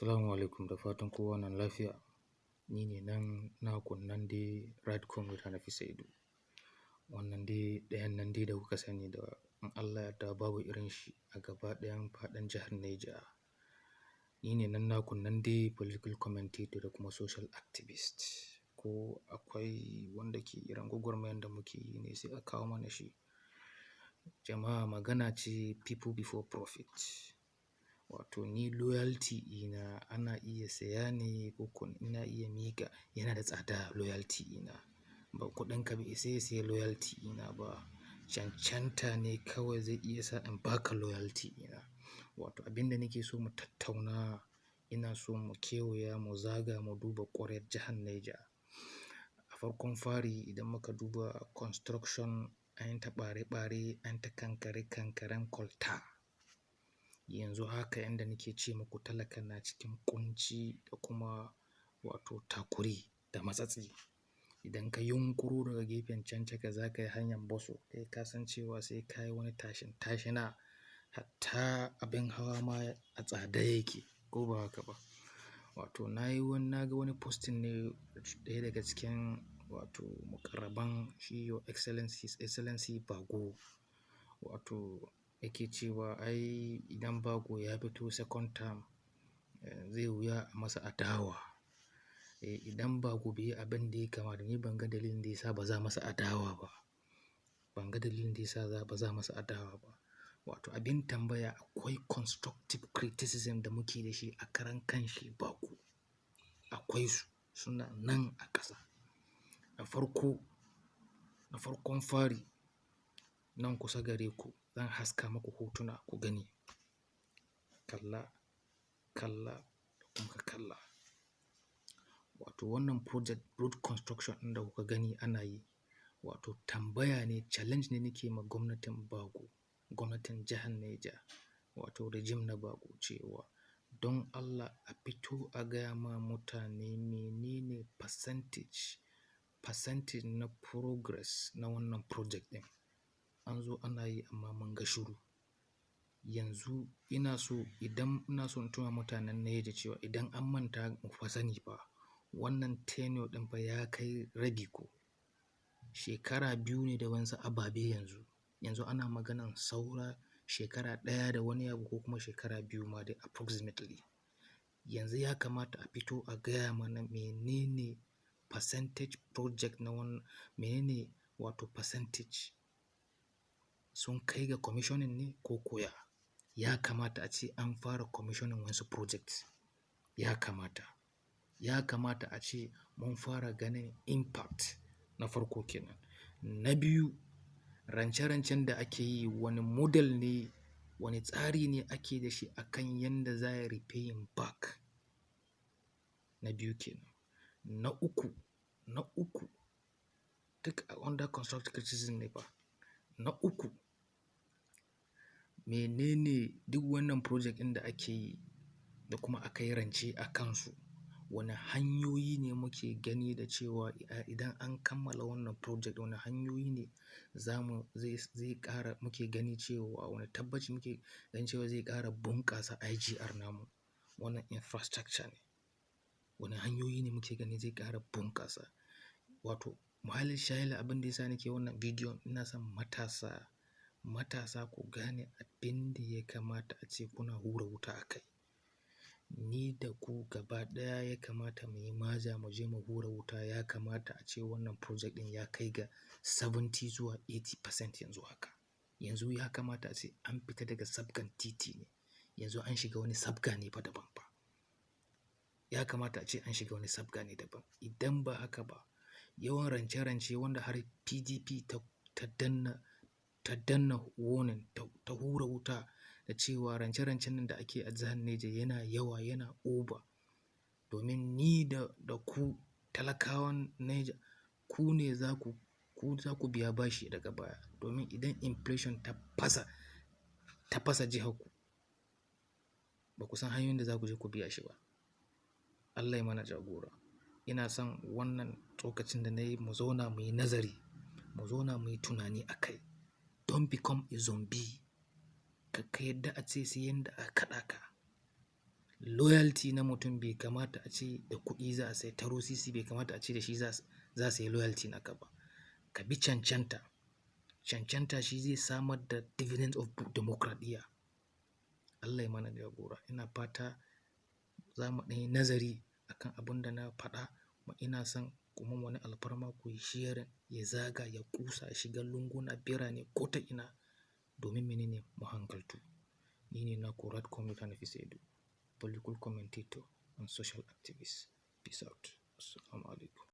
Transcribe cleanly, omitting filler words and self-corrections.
Assalamu alaikum, da fatan kowa na lafiya. Ni ne nan naku nan dai Right Comrade Hanafi Saidu. Wannan dai ɗayan nan dai da kuka sani da in Allah ya yarda babu irin shi a gaba ɗayan faɗin jihar Neja. Ni ne nan naku nan dai political commentator da kuma social activist. Ko akwai wanda ke irin gwagwarmayar da muke yi ne sai a kawo mana shi. Jama'a magana ce people before profit. Wato ni loyalty ina ana iya saya ne ko kuma ina iya miƙa, yana da tsada loyalty ina. Ba kuɗinka bai isa ya sayi loyalty ina ba. Cancanta ne kawai zai iya sa in baka loyalty ina. Wato abin da nake so mu tattauna, ina so mu kewaya mu zaga mu duba ƙwaryar jihar Neja. A farkon fari idan muka duba construction an ta ɓare-ɓare, an ta kankare-kankaren kwalta. Yanzu haka yanda nake ce muku talaka na cikin ƙunci da kuma wato takuri da matsatsi. Idan ka yunƙuro daga gefen can caka za ka yi hanyar Boso, kai ka san cewa sai ka yi wani tashin tashina, hatta abin hawa ma a tsada yake ko ba haka ba. Wato na ga wani posting ne ɗaya daga cikin wato muƙarraban shi Your Excellency, His Excellency Bago. Wato yake cewa ai idan Bago ya fito second term zai wuya a masa adawa. Idan Bago bai yi abin da ya kamata, ni ban ga dalilin da ya sa ba za masa adawa ba. Ban ga dalilin da ya sa ba za masa adawa ba. Wato abin tambaya, akwai constructive criticism da muke da shi a karan kanshi Bago. Akwai su, suna nan a ƙasa. Na farkon fari nan kusa gare ku zan haska maku hotuna ku gani. Kalla da kuma kalla. Wato wannan project road construction ɗin da kuka gani ana yi, wato tambaya ne, challenge ne nake ma gwamnatin Bago, gwamnatin jihar Neja, wato regime na Bago cewa don Allah a fito a gaya ma mutane menene percentage na progress na wannan project ɗin. An zo ana yi amma mun ga shiru. Yanzu ina so in tuna mutanen Neja cewa idan an manta mu fa sani fa wannan tenure ɗin fa ya kai rabi ko. Shekara 2 ne da wasu ababe yanzu. Yanzu ana maganan saura shekara 1 da wani abu ko kuma shekara 2 ma dai approximately. Yanzu ya kamata a fito a gaya mana menene percentage project na wannan, menene wato percentage sun kai ga commissioning ne ko koya. Ya kamata a ce an fara commissioning wasu projects. Ya kamata a ce mun fara ganin impact na farko kenan. Na biyu, rance-rancen da ake yi wani model ne, wani tsari ne ake da shi akan yanda za a repaying back. Na biyu kenan. Na uku duk under constructive criticism ne fa. Na uku, menene duk wannan project ɗin da ake yi da kuma aka yi rance a kansu, wane hanyoyi ne muke gani da cewa idan an kammala wannan project, wane hanyoyi ne zai ƙara muke gani cewa, wane tabbaci muke gani cewa zai ƙara bunƙasa IGR namu, wannan infrastructure ne. Wane hanyoyi ne muke gani zai ƙara bunƙasa. Wato muhallin shahid abin da ya sa nake wannan bidiyon, ina son matasa ku gane abin da ya kamata a ce kuna hura wuta a kai. Ni da ku gaba ɗaya ya kamata mu yi maja mu je mu hura wuta. Ya kamata a ce wannan project ɗin ya kai ga 70 zuwa 80% yanzu haka. Yanzu ya kamata a ce an fita daga sabgan titi ne. Yanzu an shiga wani sabga ne fa daban fa. Ya kamata a ce an shiga wani sabga ne daban. Idan ba haka ba, yawan rance-rance wanda har PDP ta danna warning, ta hura wuta da cewa rance-rancen nan da ake a jihar Neja yana yawa, yana over. Domin ni da ku talakawan Neja, ku ne za ku biya bashi daga baya. Domin idan inflation ta fasa jihar ku, ba ku san hanyoyin da za ku je ku biya shi ba. Allah ya mana jagora. Ina son wannan tsokacin da na yi mu zauna mu yi nazari, mu zauna mu yi tunani a kai. Don't become a zombie. Ka yadda a ce sai yanda aka kaɗa ka. Loyalty na mutum bai kamata a ce da kuɗi za a sai taro sisi, bai kamata a ce da shi za su yi loyalty naka ba. Ka bi cancanta. Cancanta shi zai samar da dividend of demokradiyya. Allah ya mana jagora. Ina fata za mu ɗan yi nazari akan abin da na faɗa. Kuma ina son kuma wani alfarma ku yi sharing, ya zaga, ya ƙusa, shiga lunguna, birane ko ta ina domin menene mu hankaltu. Ni ne naku Radcom Nafisa Edu, political commentator and social activist. Peace out. Assalamu alaikum.